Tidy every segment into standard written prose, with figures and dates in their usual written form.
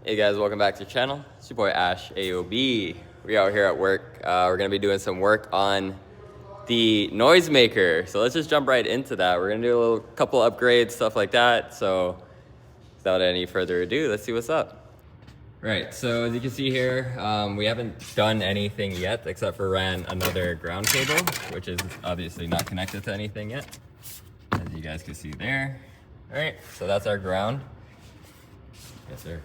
Hey guys, welcome back to the channel. It's your boy Ash AOB. We out here at work. We're gonna be doing some work on the noisemaker. So let's just jump right into that. We're gonna do a little couple upgrades, stuff like that. So without any further ado, let's see what's up. Right, so as you can see here, we haven't done anything yet except for ran another ground cable, which is obviously not connected to anything yet, as you guys can see there. All right, so that's our ground. Yes, sir.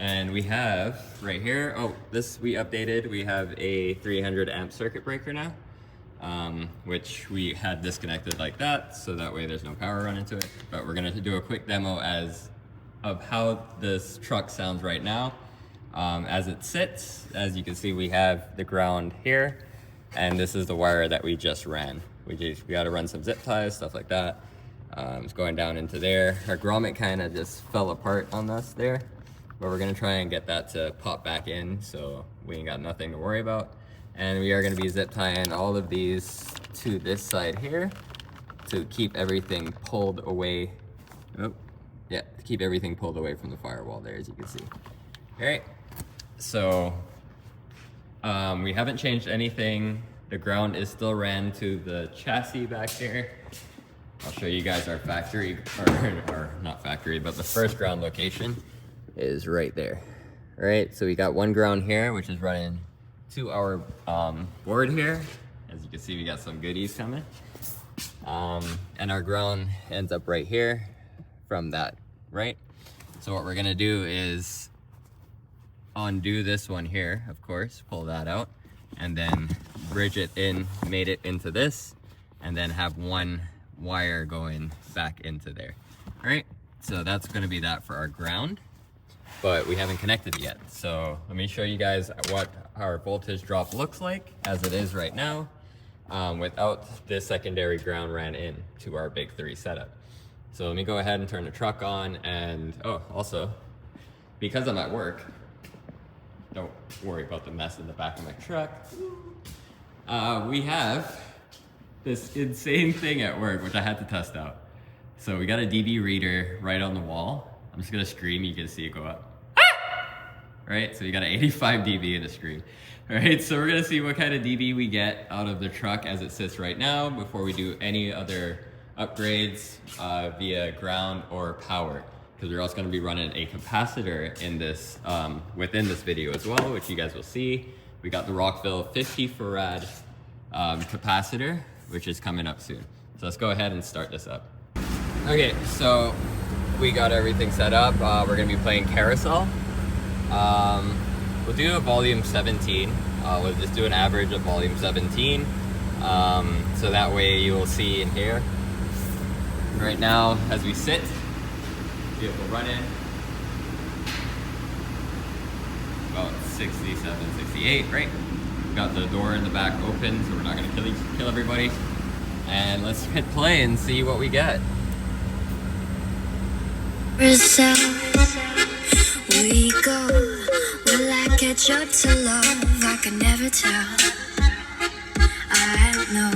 And we have right here, this we updated. We have a 300 amp circuit breaker now, which we had disconnected like that, so that way there's no power running to it. But we're gonna do a quick demo of how this truck sounds right now. As it sits, as you can see, we have the ground here, and this is the wire that we just ran. We gotta run some zip ties, stuff like that. It's going down into there. Our grommet kind of just fell apart on us there, but we're gonna try and get that to pop back in, so we ain't got nothing to worry about. And we are gonna be zip tying all of these to this side here to keep everything pulled away. To keep everything pulled away from the firewall there, as you can see. All right, so we haven't changed anything. The ground is still ran to the chassis back there. I'll show you guys our factory, or not factory, but the first ground location is right there. All right, so we got one ground here, which is running to our board here. As you can see, we got some goodies coming. And our ground ends up right here from that, right? So what we're gonna do is undo this one here, of course, pull that out, and then bridge it in, made it into this, and then have one wire going back into there. All right, so that's gonna be that for our ground, but we haven't connected it yet. So let me show you guys what our voltage drop looks like as it is right now, without this secondary ground ran in to our big 3 setup. So let me go ahead and turn the truck on, and also, because I'm at work, don't worry about the mess in the back of my truck. We have this insane thing at work, which I had to test out. So we got a dB reader right on the wall. I'm just gonna scream, you can see it go up. Right, so we got an 85 dB in the screen. All right, so we're gonna see what kind of dB we get out of the truck as it sits right now before we do any other upgrades via ground or power, because we're also gonna be running a capacitor in this, within this video as well, which you guys will see. We got the Rockville 50 farad capacitor, which is coming up soon. So let's go ahead and start this up. Okay, so we got everything set up. We're gonna be playing Carousel. We'll do a volume 17. We'll just do an average of volume 17. So that way you will see in here. Right now, as we sit, vehicle running about 67, 68, right? We've got the door in the back open, so we're not gonna kill everybody. And let's hit play and see what we get. We go, will I catch up to love? I can never tell. I know,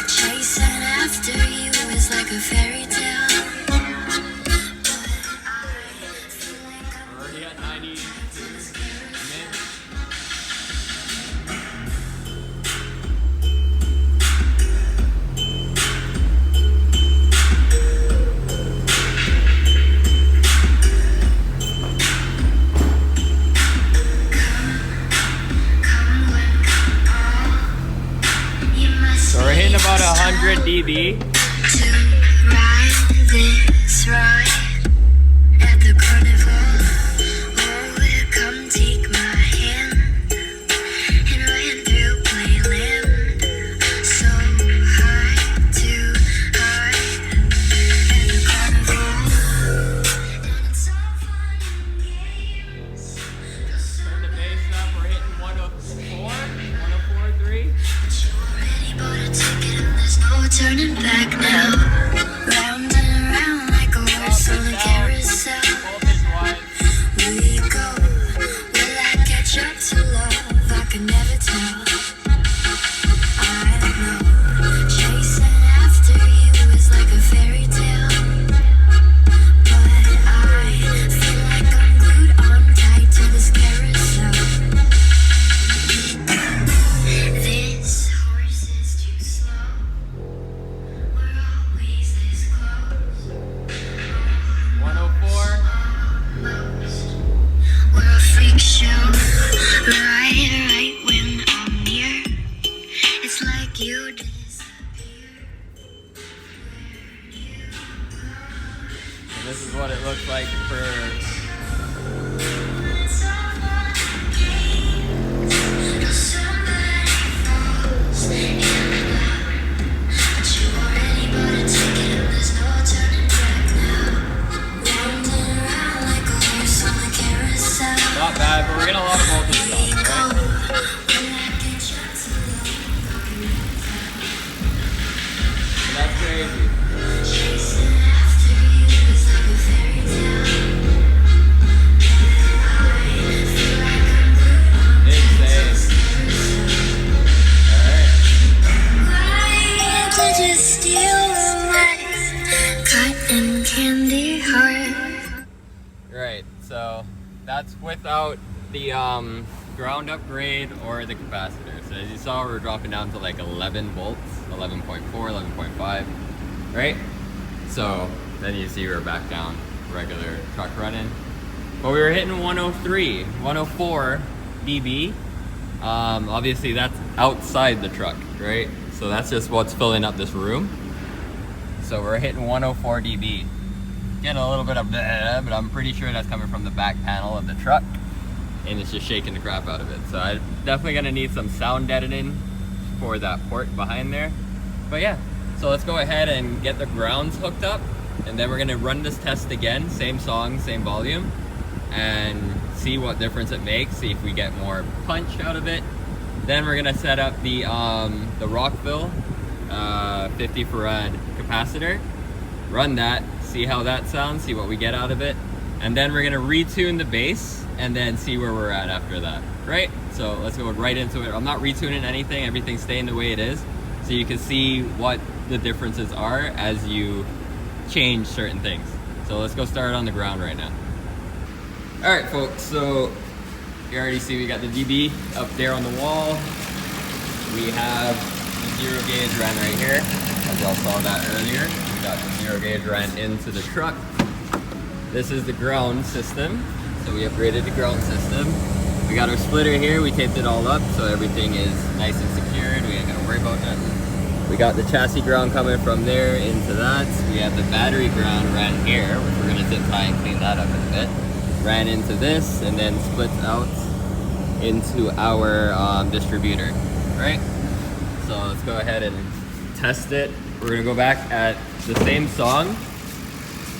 chasing after you is like a fairy tale. We're already at 90. we're getting a lot of voltage drop, right? So that's crazy. Right, so that's without the ground upgrade or the capacitor. So as you saw, we're dropping down to like 11 volts, 11.4, 11.5, right? So then you see we're back down, regular truck running. But we were hitting 103, 104 dB. Obviously that's outside the truck, right? So that's just what's filling up this room. So we're hitting 104 dB. Getting a little bit of bleh, but I'm pretty sure that's coming from the back panel of the truck, and it's just shaking the crap out of it. So I'm definitely gonna need some sound deadening for that port behind there. But yeah, so let's go ahead and get the grounds hooked up, and then we're gonna run this test again, same song, same volume, and see what difference it makes, see if we get more punch out of it. Then we're gonna set up the Rockville 50 farad capacitor, run that, see how that sounds, see what we get out of it, and then we're gonna retune the bass and then see where we're at after that, right? So let's go right into it. I'm not retuning anything, everything's staying the way it is, so you can see what the differences are as you change certain things. So let's go start on the ground right now. All right, folks, so you already see we got the DB up there on the wall. We have the 0 gauge ran right here, as y'all saw that earlier. We got the 0 gauge ran into the truck. This is the ground system. So we upgraded the ground system. We got our splitter here, we taped it all up so everything is nice and secured. We ain't gonna worry about nothing. We got the chassis ground coming from there into that. We have the battery ground ran here, which we're gonna zip tie and clean that up in a bit. Ran into this and then splits out into our distributor, right? So let's go ahead and test it. We're gonna go back at the same song.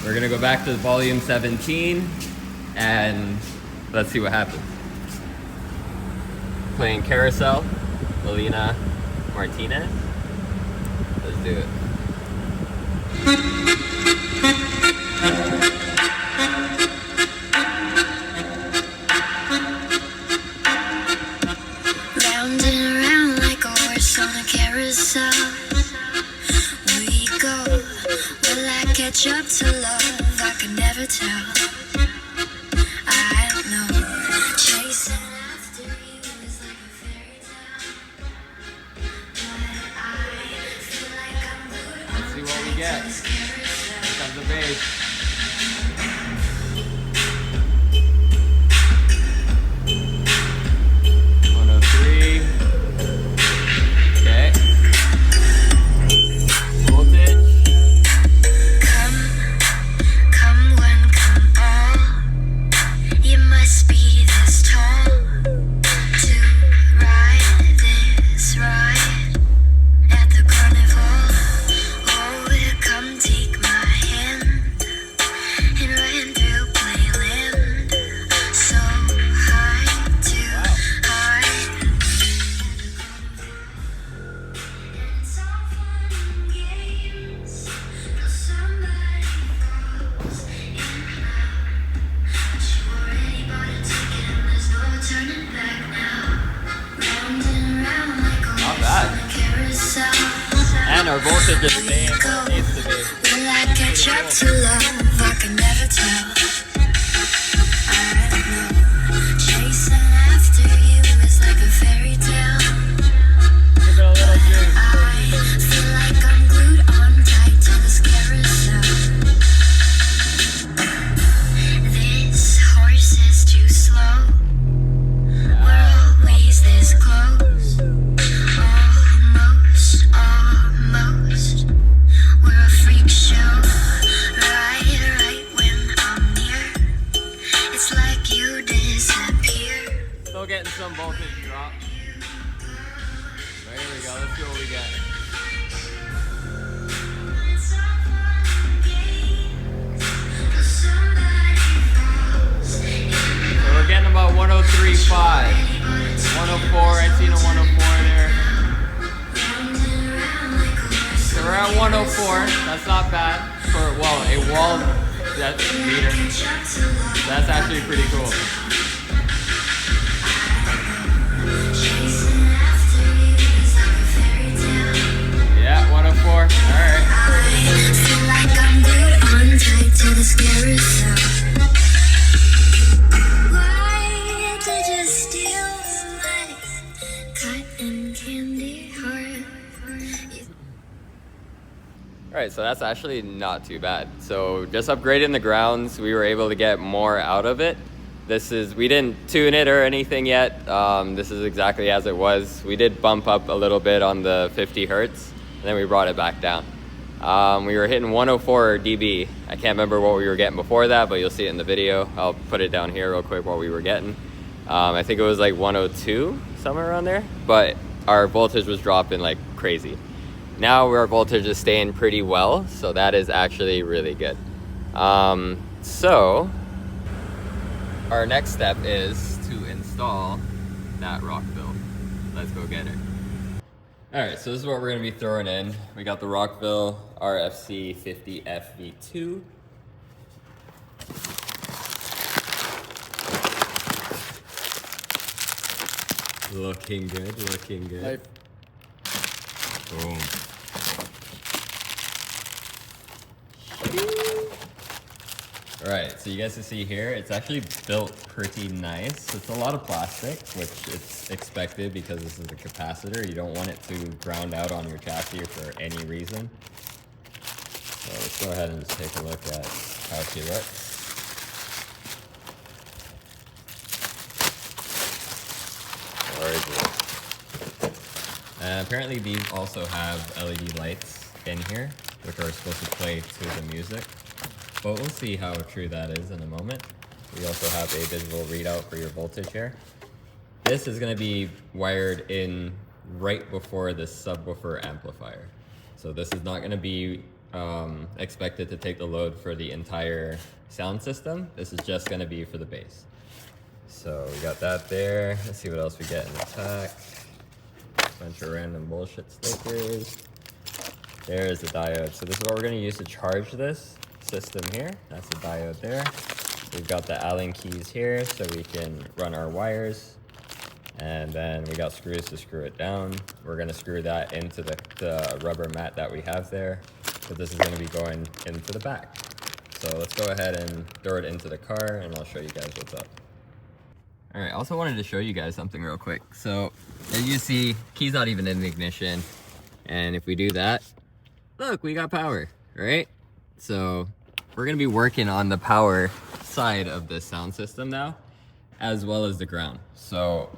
We're gonna go back to volume 17 and let's see what happens. Playing Carousel, Melina Martinez. Let's do it. Round and around like a horse on a carousel. We go. Will I catch up to love? I can never tell. I know. Chasing after you is like a fairy tale. But I feel like I'm good. Let's see what we get. Here comes the bass. And our voltage is staying where it needs to be. Will I catch up to love? I can never tell. I know. Chasing after you is like a fairy tale. Give it a little juice. I feel like I'm glued on tight to this carousel. This horse is too slow. We're always this close. Almost. We're a freak show. Right when I'm near. It's like you disappear. Still getting some voltage drop. There we go. Let's see what we get. So we're getting about 103 103.5. 104, I've seen a 104 there. So we're at 104, that's not bad for, well, a wall meter. That's actually pretty cool. Yeah, 104, all right. Feel like I'm glued on tight to the carousel. Why did you steal my cotton candy heart? All right, so that's actually not too bad. So just upgrading the grounds, we were able to get more out of it. We didn't tune it or anything yet. This is exactly as it was. We did bump up a little bit on the 50 hertz, and then we brought it back down. We were hitting 104 dB. I can't remember what we were getting before that, but you'll see it in the video. I'll put it down here real quick what we were getting. I think it was like 102, somewhere around there, but our voltage was dropping like crazy. Now our voltage is staying pretty well, so that is actually really good. So our next step is to install that Rockville. Let's go get it. All right, so this is what we're gonna be throwing in. We got the Rockville RFC 50FV2. Looking good, looking good. Boom. All right, so you guys can see here, it's actually built pretty nice. It's a lot of plastic, which it's expected because this is a capacitor. You don't want it to ground out on your chassis for any reason. So let's go ahead and just take a look at how she looks. Gorgeous. And apparently these also have LED lights in here, which are supposed to play to the music. But we'll see how true that is in a moment. We also have a digital readout for your voltage here. This is going to be wired in right before the subwoofer amplifier. So this is not going to be expected to take the load for the entire sound system. This is just going to be for the bass. So we got that there. Let's see what else we get in the pack. Bunch of random bullshit stickers. There's the diode. So this is what we're going to use to charge this system here. That's the diode there. We've got the Allen keys here so we can run our wires. And then we got screws to screw it down. We're going to screw that into the rubber mat that we have there. But this is going to be going into the back. So let's go ahead and throw it into the car and I'll show you guys what's up. All right, also wanted to show you guys something real quick. So as you see, key's not even in the ignition. And if we do that, look, we got power, right? So we're gonna be working on the power side of this sound system now, as well as the ground. So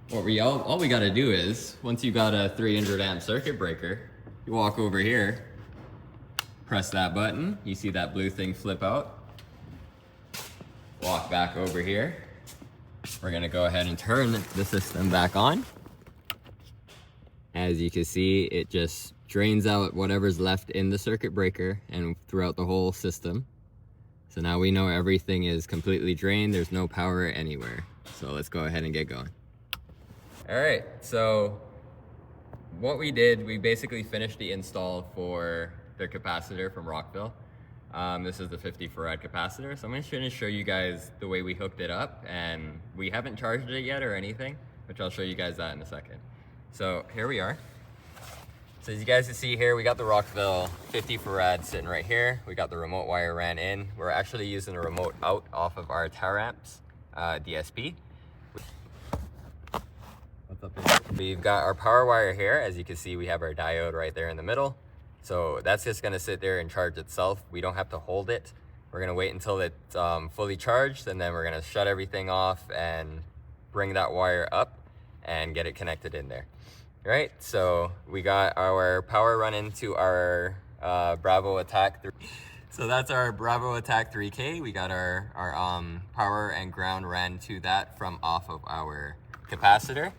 what all we gotta do is, once you got a 300 amp circuit breaker, you walk over here, press that button, you see that blue thing flip out, walk back over here. We're gonna go ahead and turn the system back on. As you can see, it just drains out whatever's left in the circuit breaker and throughout the whole system. So now we know everything is completely drained. There's no power anywhere. So let's go ahead and get going. All right, so what we did, we basically finished the install for the capacitor from Rockville. This is the 50 farad capacitor. So I'm just gonna show you guys the way we hooked it up, and we haven't charged it yet or anything, which I'll show you guys that in a second. So here we are. So as you guys can see here, we got the Rockville 50 farad sitting right here. We got the remote wire ran in. We're actually using the remote out off of our tower amps DSP. What's up here? We've got our power wire here. As you can see, we have our diode right there in the middle. So that's just gonna sit there and charge itself. We don't have to hold it. We're gonna wait until it's fully charged, and then we're gonna shut everything off and bring that wire up and get it connected in there. Right, so we got our power run into our Bravo Attack 3. So that's our Bravo Attack 3K. We got our power and ground ran to that from off of our capacitor.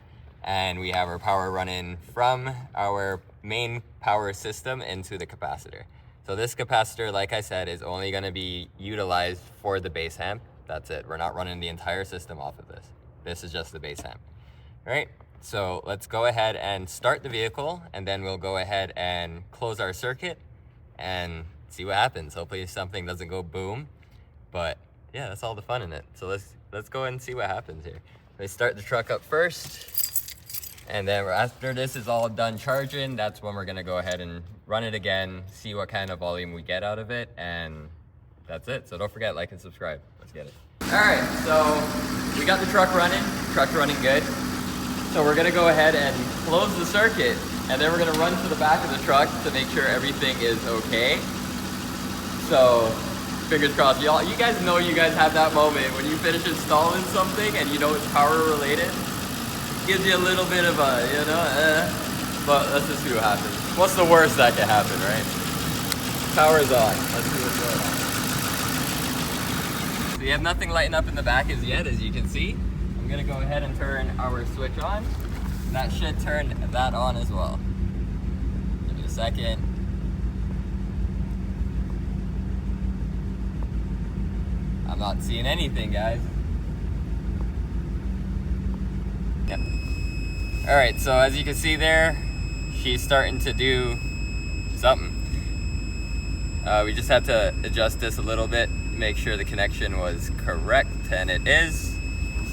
And we have our power running from our main power system into the capacitor. So this capacitor, like I said, is only gonna be utilized for the bass amp. That's it. We're not running the entire system off of this. This is just the base amp. All right, so let's go ahead and start the vehicle, and then we'll go ahead and close our circuit and see what happens. Hopefully something doesn't go boom, but yeah, that's all the fun in it. So let's go and see what happens here. We start the truck up first, and then after this is all done charging, that's when we're gonna go ahead and run it again, see what kind of volume we get out of it, and that's it. So don't forget, like and subscribe. Let's get it. All right, so we got the truck's running good. So we're gonna go ahead and close the circuit, and then we're gonna run to the back of the truck to make sure everything is okay. So fingers crossed. You guys know you guys have that moment when you finish installing something and you know it's power related. Gives you a little bit of a, but let's just see what happens. What's the worst that can happen, right? Power's on. Let's see what's going on. So you have nothing lighting up in the back as yet, as you can see. I'm gonna go ahead and turn our switch on. That should turn that on as well. Give me a second. I'm not seeing anything, guys. Yep. All right, so as you can see there, she's starting to do something. We just had to adjust this a little bit, make sure the connection was correct, and it is.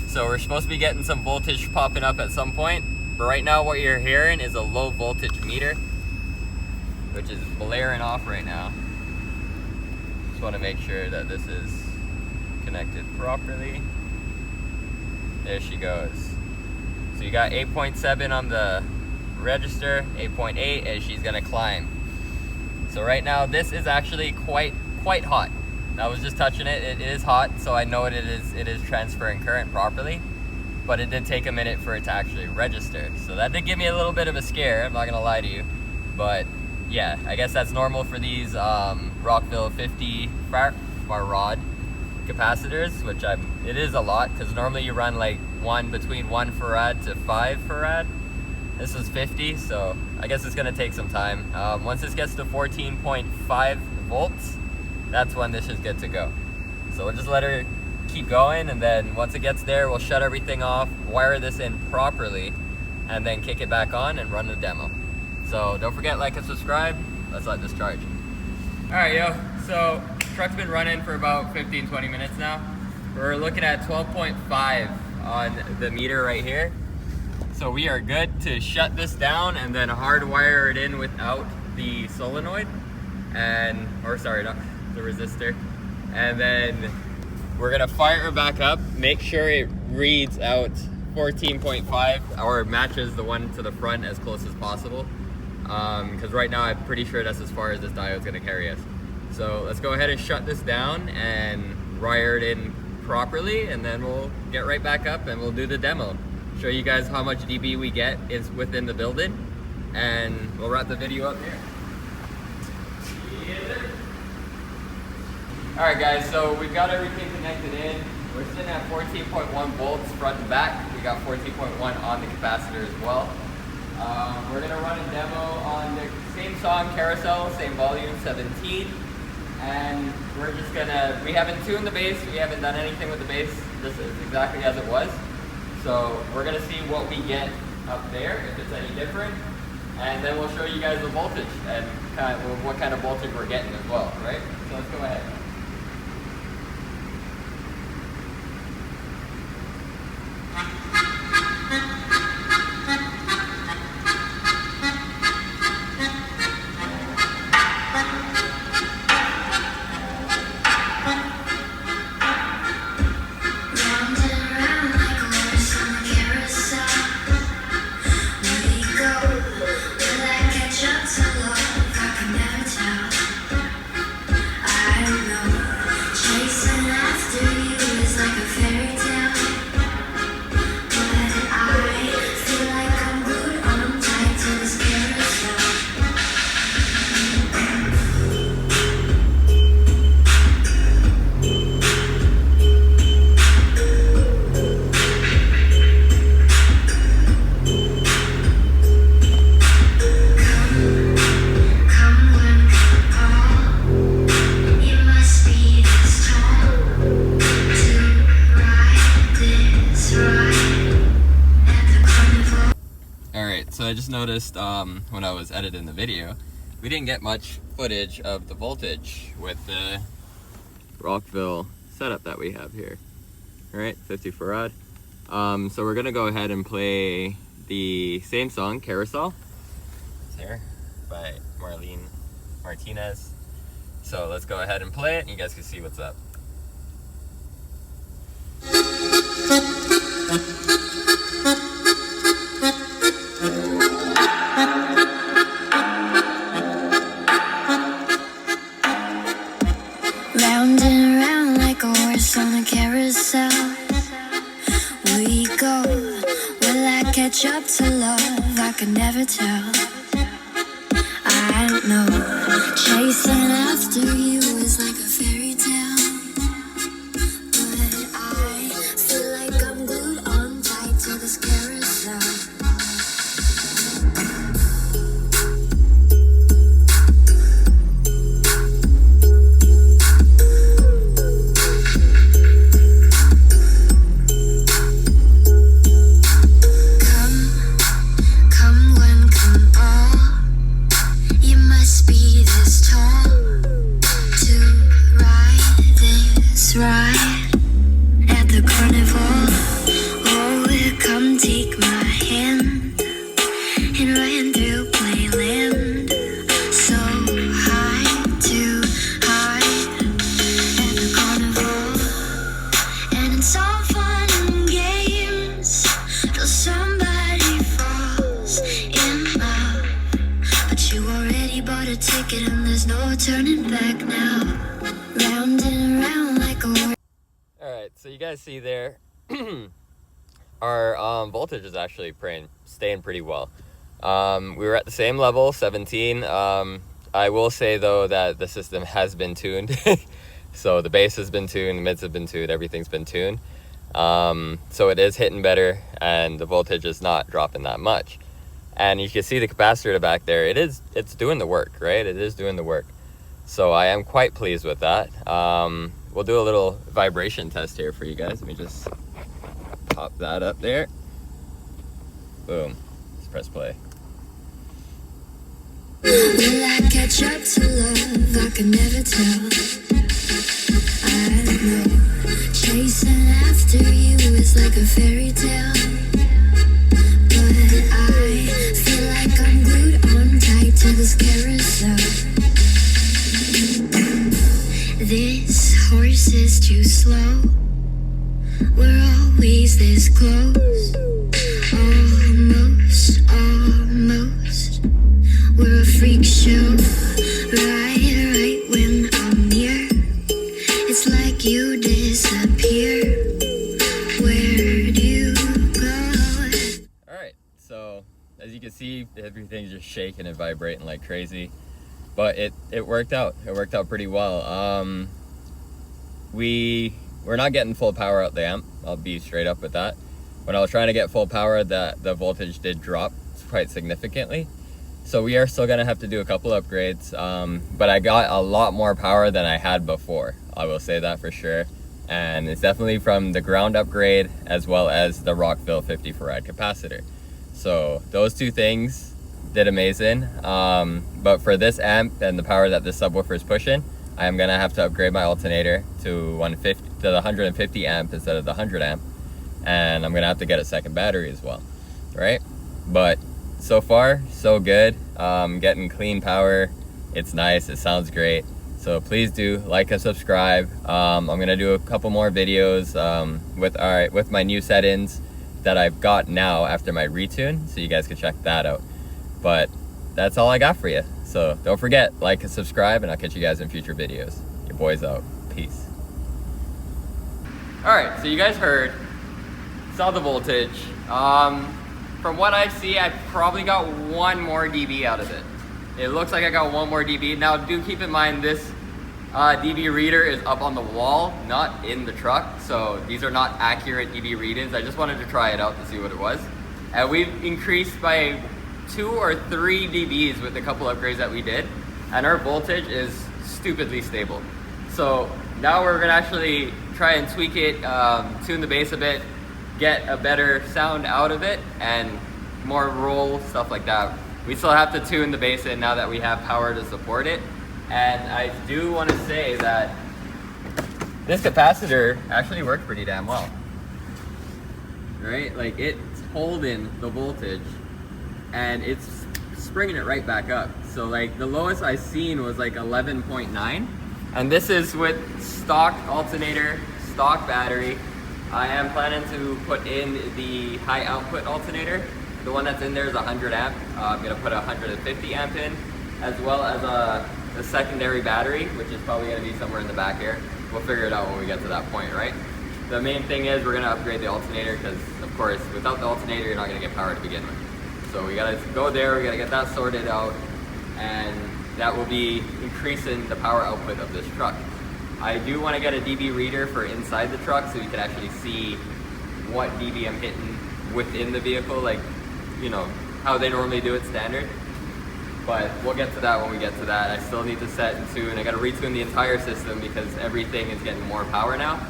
So we're supposed to be getting some voltage popping up at some point, but right now what you're hearing is a low voltage meter, which is blaring off right now. Just want to make sure that this is connected properly. There she goes. So you got 8.7 on the register, 8.8, and she's gonna climb. So right now this is actually quite hot. I was just touching it. It is hot, so I know it is transferring current properly, but it did take a minute for it to actually register. So that did give me a little bit of a scare, I'm not gonna lie to you. But yeah, I guess that's normal for these Rockville 50 farad capacitors, which it is a lot, because normally you run like between 1 farad to 5 farad. This is 50, so I guess it's gonna take some time. Once this gets to 14.5 volts, that's when this is good to go. So we'll just let her keep going, and then once it gets there, we'll shut everything off, wire this in properly, and then kick it back on and run the demo. So don't forget, like and subscribe. Let's let this charge. All right, yo, so truck's been running for about 15-20 minutes now. We're looking at 12.5 on the meter right here. So we are good to shut this down and then hardwire it in without the solenoid, or sorry, not the resistor. And then we're gonna fire it back up, make sure it reads out 14.5 or matches the one to the front as close as possible. Because right now I'm pretty sure that's as far as this diode's gonna carry us. So let's go ahead and shut this down and wire it in properly, and then we'll get right back up and we'll do the demo. Show you guys how much dB we get is within the building, and we'll wrap the video up here. All right, guys, so we've got everything connected in. We're sitting at 14.1 volts front and back. We got 14.1 on the capacitor as well. We're gonna run a demo on the same song, Carousel, same volume, 17. And we're just gonna, we haven't tuned the bass, we haven't done anything with the bass, this is exactly as it was. So we're gonna see what we get up there, if it's any different. And then we'll show you guys the voltage and what kind of voltage we're getting as well, right? So let's go ahead. I know so I just noticed when I was editing the video, we didn't get much footage of the voltage with the Rockville setup that we have here. All right, 50 farad. So we're gonna go ahead and play the same song, Carousel. It's here by Marlene Martinez. So let's go ahead and play it and you guys can see what's up. Round and around like a horse on a carousel we go. Will I catch up to love? I can never tell. I know chasing after you is like a fairy tale, but I feel like I'm glued on tight to this carousel. Right at the carnival, oh, come take my hand and run through playland, so high, too high at the carnival, and it's all fun and games till somebody falls in love, but you already bought a ticket and there's no turning back now. Round and around like a horse. Alright, so you guys see there, our voltage is actually staying pretty well. We were at the same level, 17. I will say though that the system has been tuned. So the bass has been tuned, the mids have been tuned, everything's been tuned. So it is hitting better and the voltage is not dropping that much. And you can see the capacitor back there, it's doing the work, right? It is doing the work. So I am quite pleased with that. We'll do a little vibration test here for you guys. Let me just pop that up there. Boom. Let's press play. Will I catch up to love? I can never tell. I know chasing after you is like a fairy tale, but I feel like I'm glued on tight to this carousel. This horse is too slow. We're always this close. Almost, almost. We're a freak show. Right when I'm near. It's like you disappear. Where do you go? Alright, so as you can see, everything's just shaking and vibrating like crazy. But it worked out. It worked out pretty well. We're not getting full power out the amp. I'll be straight up with that. When I was trying to get full power, the voltage did drop quite significantly. So we are still gonna have to do a couple upgrades. But I got a lot more power than I had before. I will say that for sure. And it's definitely from the ground upgrade as well as the Rockville 50 farad capacitor. So those two things did amazing. But for this amp and the power that this subwoofer is pushing, I am gonna have to upgrade my alternator to the 150 amp instead of the 100 amp, and I'm gonna have to get a second battery as well, right? But so far so good. Getting clean power, it's nice, it sounds great. So please do like and subscribe. I'm gonna do a couple more videos with my new settings that I've got now after my retune, so you guys can check that out. But that's all I got for you. So don't forget, like and subscribe, and I'll catch you guys in future videos. Your boy's out. Peace. Alright, so you guys saw the voltage. From what I see, I probably got 1 more dB out of it. It looks like I got 1 more dB. Now do keep in mind this dB reader is up on the wall, not in the truck. So these are not accurate dB readings. I just wanted to try it out to see what it was. And we've increased by 2 or 3 dBs with a couple upgrades that we did, and our voltage is stupidly stable. So now we're gonna actually try and tweak it, tune the bass a bit, get a better sound out of it, and more roll, stuff like that. We still have to tune the basin now that we have power to support it. And I do want to say that this capacitor actually worked pretty damn well. Right? Like, it's holding the voltage and it's springing it right back up. So like the lowest I seen was like 11.9. And this is with stock alternator, stock battery. I am planning to put in the high output alternator. The one that's in there is 100 amp. I'm gonna put a 150 amp in, as well as a secondary battery, which is probably gonna be somewhere in the back here. We'll figure it out when we get to that point, right? The main thing is we're gonna upgrade the alternator because, of course, without the alternator, you're not gonna get power to begin with. So we gotta go there, we gotta get that sorted out, and that will be increasing the power output of this truck. I do wanna get a dB reader for inside the truck so you can actually see what dB I'm hitting within the vehicle, like, you know, how they normally do it standard. But we'll get to that when we get to that. I still need to set and tune. I gotta retune the entire system because everything is getting more power now.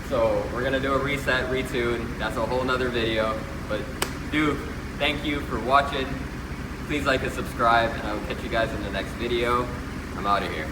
So we're gonna do a reset, retune. That's a whole nother video. But thank you for watching. Please like and subscribe, and I will catch you guys in the next video. I'm out of here.